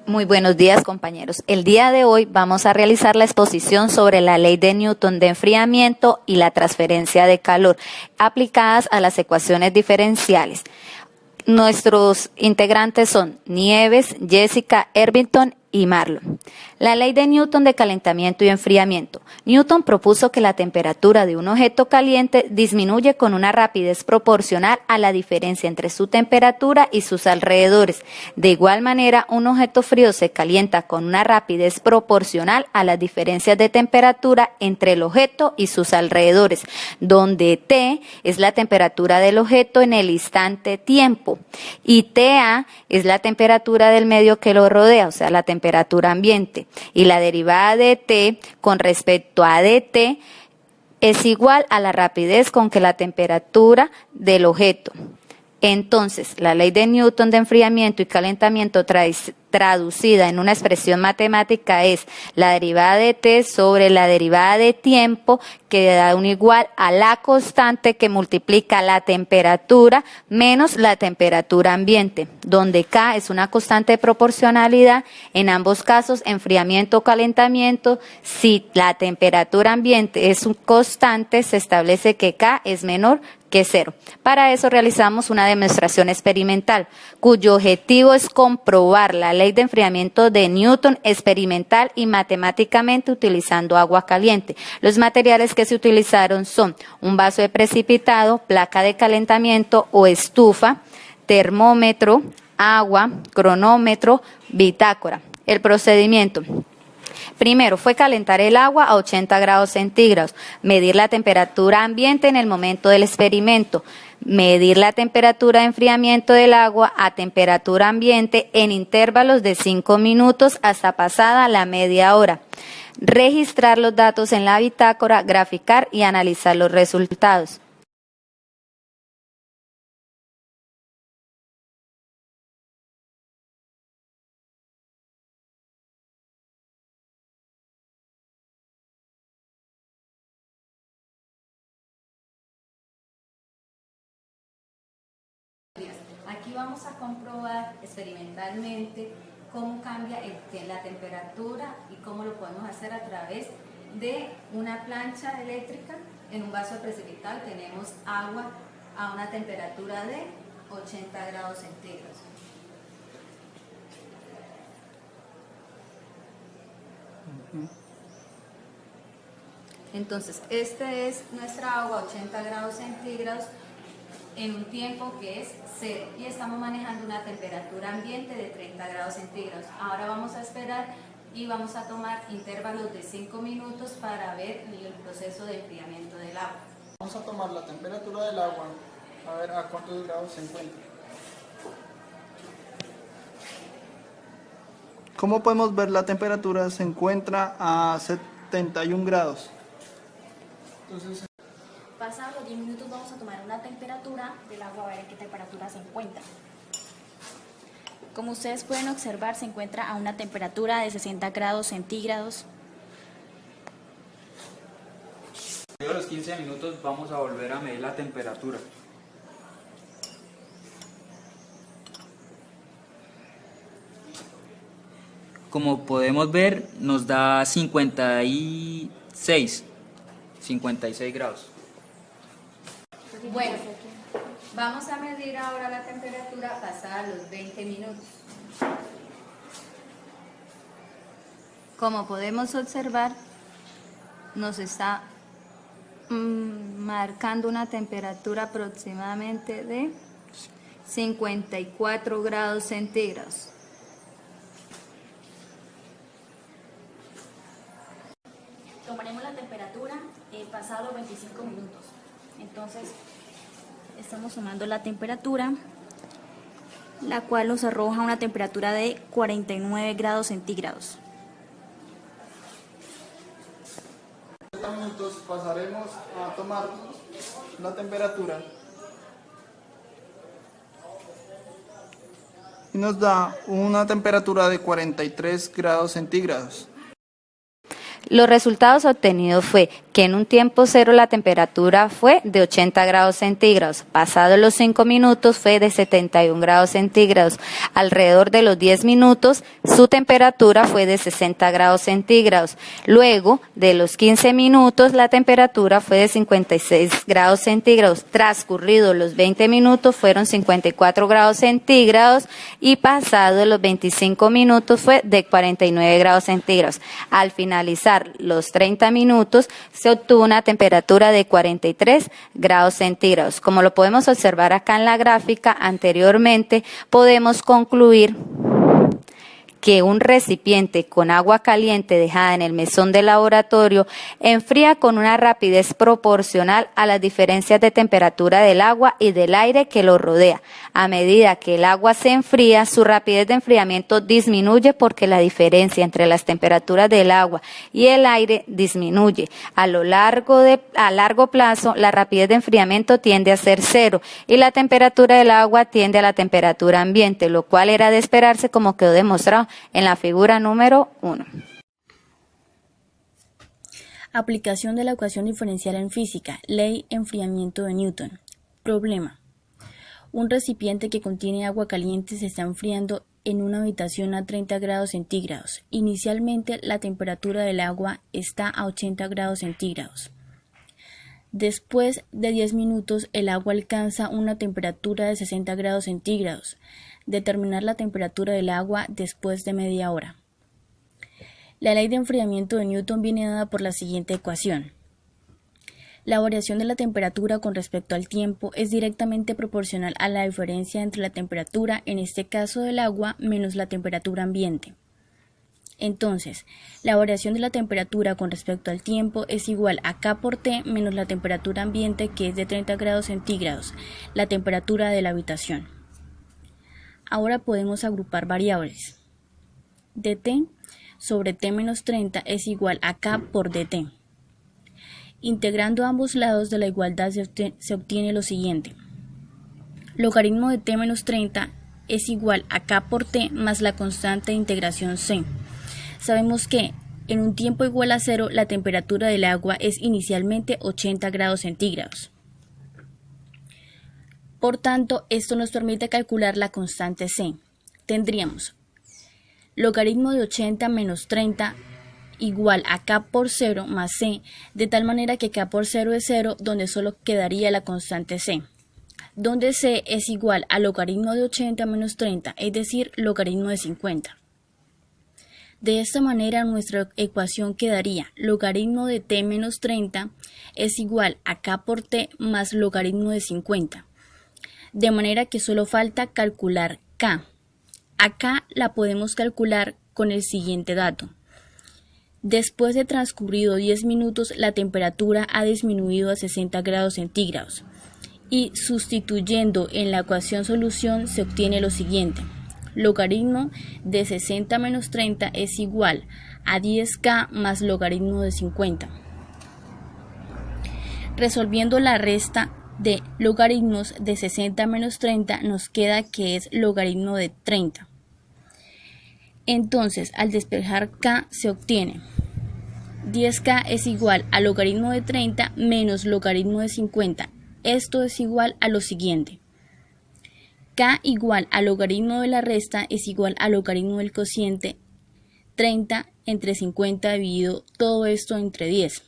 Muy buenos días, compañeros. El día de hoy vamos a realizar la exposición sobre la ley de Newton de enfriamiento y la transferencia de calor aplicadas a las ecuaciones diferenciales. Nuestros integrantes son Nieves, Jessica, Ervington y Marlon. La ley de Newton de calentamiento y enfriamiento. Newton propuso que la temperatura de un objeto caliente disminuye con una rapidez proporcional a la diferencia entre su temperatura y sus alrededores. De igual manera, un objeto frío se calienta con una rapidez proporcional a las diferencias de temperatura entre el objeto y sus alrededores, donde T es la temperatura del objeto en el instante tiempo y TA es la temperatura del medio que lo rodea, o sea, la temperatura ambiente. Y la derivada de T con respecto a dt es igual a la rapidez con que la temperatura del objeto. Entonces, la ley de Newton de enfriamiento y calentamiento traducida en una expresión matemática es la derivada de t sobre la derivada de tiempo, que da un igual a la constante que multiplica la temperatura menos la temperatura ambiente, donde K es una constante de proporcionalidad, en ambos casos enfriamiento o calentamiento. Si la temperatura ambiente es un constante, se establece que K es menor que 0. Para eso realizamos una demostración experimental, cuyo objetivo es comprobar la ley de enfriamiento de Newton experimental y matemáticamente utilizando agua caliente. Los materiales que se utilizaron son un vaso de precipitado, placa de calentamiento o estufa, termómetro, agua, cronómetro, bitácora. El procedimiento. Primero fue calentar el agua a 80 grados centígrados, medir la temperatura ambiente en el momento del experimento, medir la temperatura de enfriamiento del agua a temperatura ambiente en intervalos de 5 minutos hasta pasada la media hora, registrar los datos en la bitácora, graficar y analizar los resultados. Aquí vamos a comprobar experimentalmente cómo cambia la temperatura y cómo lo podemos hacer a través de una plancha eléctrica. En un vaso de precipitado tenemos agua a una temperatura de 80 grados centígrados. Entonces, este es nuestra agua a 80 grados centígrados en un tiempo que es 0 y estamos manejando una temperatura ambiente de 30 grados centígrados. Ahora vamos a esperar y vamos a tomar intervalos de 5 minutos para ver el proceso de enfriamiento del agua. Vamos a tomar la temperatura del agua, a ver a cuántos grados se encuentra. Como podemos ver, la temperatura se encuentra a 71 grados. Entonces, pasados los 10 minutos vamos a tomar una temperatura del agua a ver en qué temperatura se encuentra. Como ustedes pueden observar, se encuentra a una temperatura de 60 grados centígrados. A los 15 minutos vamos a volver a medir la temperatura. Como podemos ver, nos da 56 grados. Bueno, vamos a medir ahora la temperatura pasada los 20 minutos. Como podemos observar, nos está marcando una temperatura aproximadamente de 54 grados centígrados. Tomaremos la temperatura pasados los 25 minutos. Entonces, estamos sumando la temperatura, la cual nos arroja una temperatura de 49 grados centígrados. en 30 minutos pasaremos a tomar la temperatura y nos da una temperatura de 43 grados centígrados. Los resultados obtenidos fue que en un tiempo cero la temperatura fue de 80 grados centígrados. Pasados los 5 minutos fue de 71 grados centígrados. Alrededor de los 10 minutos su temperatura fue de 60 grados centígrados. Luego de los 15 minutos la temperatura fue de 56 grados centígrados. Transcurridos los 20 minutos fueron 54 grados centígrados y pasados los 25 minutos fue de 49 grados centígrados. Al finalizar los 30 minutos se obtuvo una temperatura de 43 grados centígrados. Como lo podemos observar acá en la gráfica anteriormente, podemos concluir que un recipiente con agua caliente dejada en el mesón del laboratorio enfría con una rapidez proporcional a las diferencias de temperatura del agua y del aire que lo rodea. A medida que el agua se enfría, su rapidez de enfriamiento disminuye porque la diferencia entre las temperaturas del agua y el aire disminuye. A largo plazo, la rapidez de enfriamiento tiende a ser cero y la temperatura del agua tiende a la temperatura ambiente, lo cual era de esperarse como quedó demostrado en la figura número 1. Aplicación de la ecuación diferencial en física, ley enfriamiento de Newton. Problema. Un recipiente que contiene agua caliente se está enfriando en una habitación a 30 grados centígrados. Inicialmente la temperatura del agua está a 80 grados centígrados. Después de 10 minutos el agua alcanza una temperatura de 60 grados centígrados. Determinar la temperatura del agua después de media hora. La ley de enfriamiento de Newton viene dada por la siguiente ecuación. La variación de la temperatura con respecto al tiempo es directamente proporcional a la diferencia entre la temperatura, en este caso del agua, menos la temperatura ambiente. Entonces, la variación de la temperatura con respecto al tiempo es igual a K por T menos la temperatura ambiente, que es de 30 grados centígrados, la temperatura de la habitación. Ahora podemos agrupar variables. dt sobre t menos 30 es igual a K por dt. Integrando ambos lados de la igualdad se obtiene lo siguiente. Logaritmo de t menos 30 es igual a K por t más la constante de integración c. Sabemos que en un tiempo igual a 0 la temperatura del agua es inicialmente 80 grados centígrados. Por tanto, esto nos permite calcular la constante c. Tendríamos logaritmo de 80 menos 30 igual a K por 0 más c, de tal manera que K por 0 es 0, donde solo quedaría la constante c, donde c es igual a logaritmo de 80 menos 30, es decir, logaritmo de 50. De esta manera nuestra ecuación quedaría logaritmo de t menos 30 es igual a K por t más logaritmo de 50. De manera que solo falta calcular K. Acá la podemos calcular con el siguiente dato. Después de transcurrido 10 minutos, la temperatura ha disminuido a 60 grados centígrados. Y sustituyendo en la ecuación solución se obtiene lo siguiente. Logaritmo de 60 menos 30 es igual a 10K más logaritmo de 50. Resolviendo la resta de logaritmos de 60 menos 30 nos queda que es logaritmo de 30. Entonces, al despejar K se obtiene 10K es igual a logaritmo de 30 menos logaritmo de 50. Esto es igual a lo siguiente. K igual a logaritmo de la resta es igual a logaritmo del cociente 30 entre 50 dividido todo esto entre 10.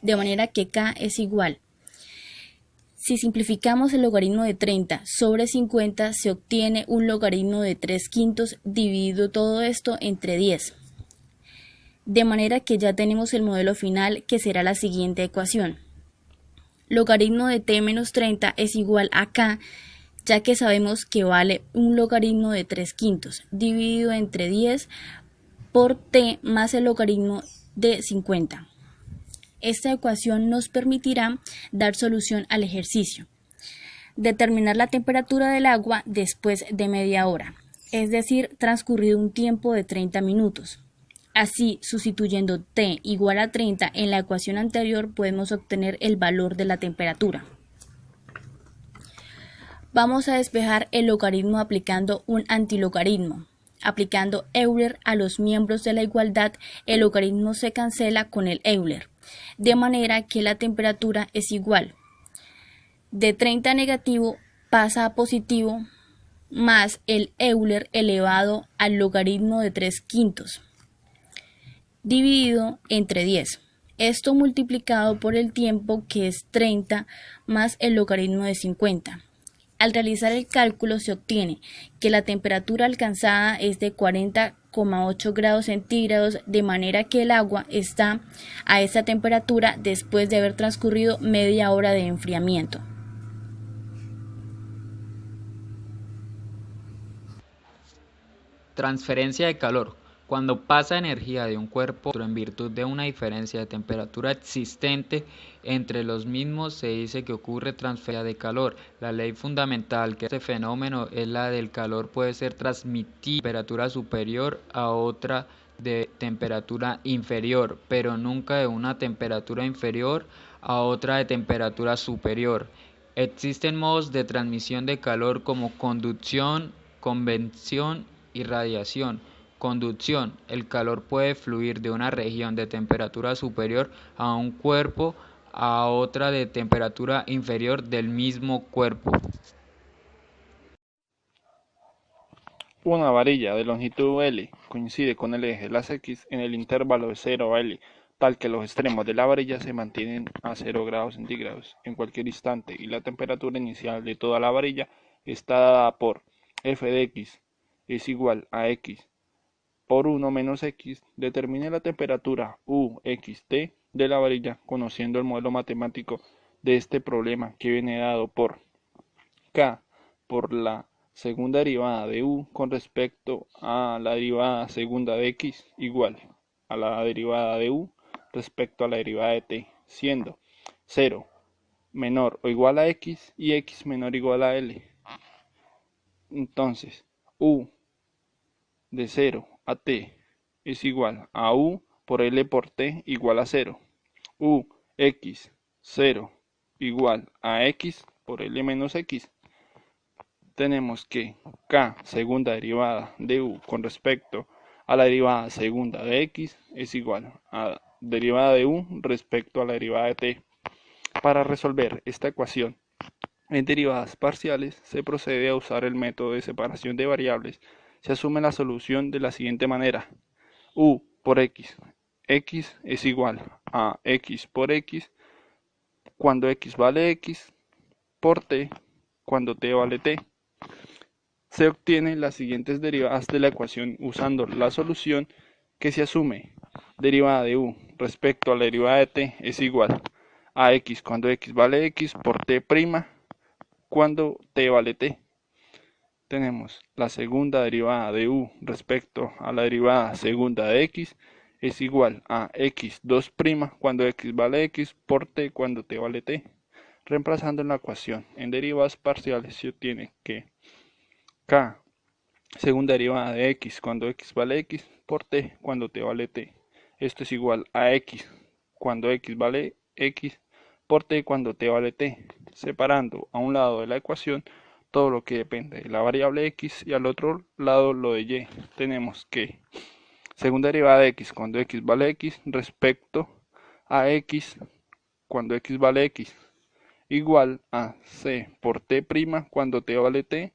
De manera que K es igual. Si simplificamos el logaritmo de 30 sobre 50 se obtiene un logaritmo de 3/5 dividido todo esto entre 10. De manera que ya tenemos el modelo final, que será la siguiente ecuación. Logaritmo de t menos 30 es igual a K, ya que sabemos que vale un logaritmo de 3/5 dividido entre 10 por t más el logaritmo de 50. Esta ecuación nos permitirá dar solución al ejercicio. Determinar la temperatura del agua después de media hora, es decir, transcurrido un tiempo de 30 minutos. Así, sustituyendo t igual a 30 en la ecuación anterior, podemos obtener el valor de la temperatura. Vamos a despejar el logaritmo aplicando un antilogaritmo. Aplicando Euler a los miembros de la igualdad, el logaritmo se cancela con el Euler. de manera que la temperatura es igual. De 30 negativo pasa a positivo más el Euler elevado al logaritmo de 3/5 dividido entre 10. Esto multiplicado por el tiempo, que es 30 más el logaritmo de 50. Al realizar el cálculo se obtiene que la temperatura alcanzada es de 40,8 grados centígrados, de manera que el agua está a esta temperatura después de haber transcurrido media hora de enfriamiento. Transferencia de calor. Cuando pasa energía de un cuerpo a otro en virtud de una diferencia de temperatura existente entre los mismos, se dice que ocurre transferencia de calor. La ley fundamental que este fenómeno es la del calor puede ser transmitido de temperatura superior a otra de temperatura inferior, pero nunca de una temperatura inferior a otra de temperatura superior. Existen modos de transmisión de calor como conducción, convección y radiación. Conducción: el calor puede fluir de una región de temperatura superior a un cuerpo a otra de temperatura inferior del mismo cuerpo. Una varilla de longitud L coincide con el eje de las X en el intervalo de 0 a L, tal que los extremos de la varilla se mantienen a 0 grados centígrados en cualquier instante y la temperatura inicial de toda la varilla está dada por f de x es igual a x por 1 menos x. Determine la temperatura uxt de la varilla conociendo el modelo matemático de este problema, que viene dado por k por la segunda derivada de u con respecto a la derivada segunda de x igual a la derivada de u respecto a la derivada de t, siendo 0 menor o igual a x y x menor o igual a l. Entonces, u de 0 a t es igual a u por l por t igual a 0. U x 0 igual a x por l menos x. Tenemos que k segunda derivada de u con respecto a la derivada segunda de x es igual a derivada de u respecto a la derivada de t. Para resolver esta ecuación en derivadas parciales se procede a usar el método de separación de variables. Se asume la solución de la siguiente manera: u por x es igual a x por x cuando x vale x por t cuando t vale t. Se obtienen las siguientes derivadas de la ecuación usando la solución, que se asume: derivada de u respecto a la derivada de t es igual a x cuando x vale x por t' cuando t vale t. Tenemos la segunda derivada de u respecto a la derivada segunda de x es igual a x 2' cuando x vale x por t cuando t vale t. Reemplazando en la ecuación en derivadas parciales se obtiene que k segunda derivada de x cuando x vale x por t cuando t vale t. Esto es igual a x cuando x vale x por t cuando t vale t. Separando a un lado de la ecuación todo lo que depende de la variable x y al otro lado lo de y. Tenemos que segunda derivada de x cuando x vale x respecto a x cuando x vale x igual a c por t' cuando t vale t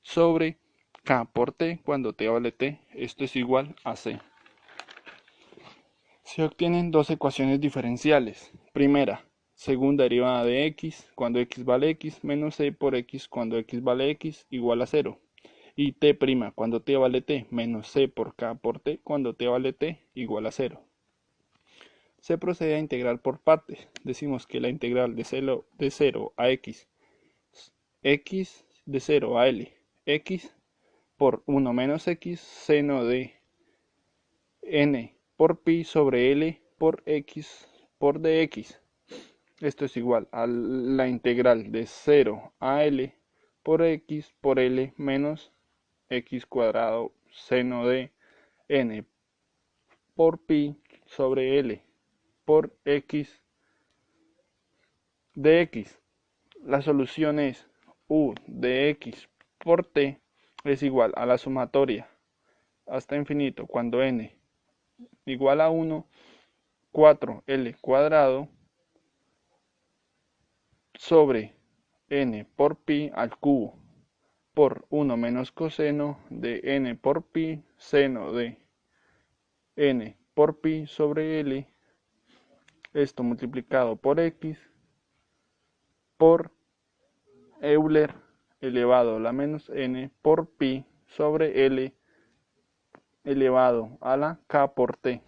sobre k por t cuando t vale t. Esto es igual a c. Se obtienen dos ecuaciones diferenciales. Primera, segunda derivada de x cuando x vale x menos c por x cuando x vale x igual a 0. Y t' cuando t vale t menos c por k por t cuando t vale t igual a 0. Se procede a integrar por partes. Decimos que la integral de 0 a x de 0 a l, x por 1 menos x seno de n por pi sobre l por x por dx. Esto es igual a la integral de 0 a l por x por l menos x cuadrado seno de n por pi sobre l por x dx. La solución es u de x por t es igual a la sumatoria hasta infinito cuando n igual a 1, 4L cuadrado sobre n por pi al cubo por 1 menos coseno de n por pi seno de n por pi sobre L, esto multiplicado por x, por Euler elevado a la menos n por pi sobre L elevado a la k por t.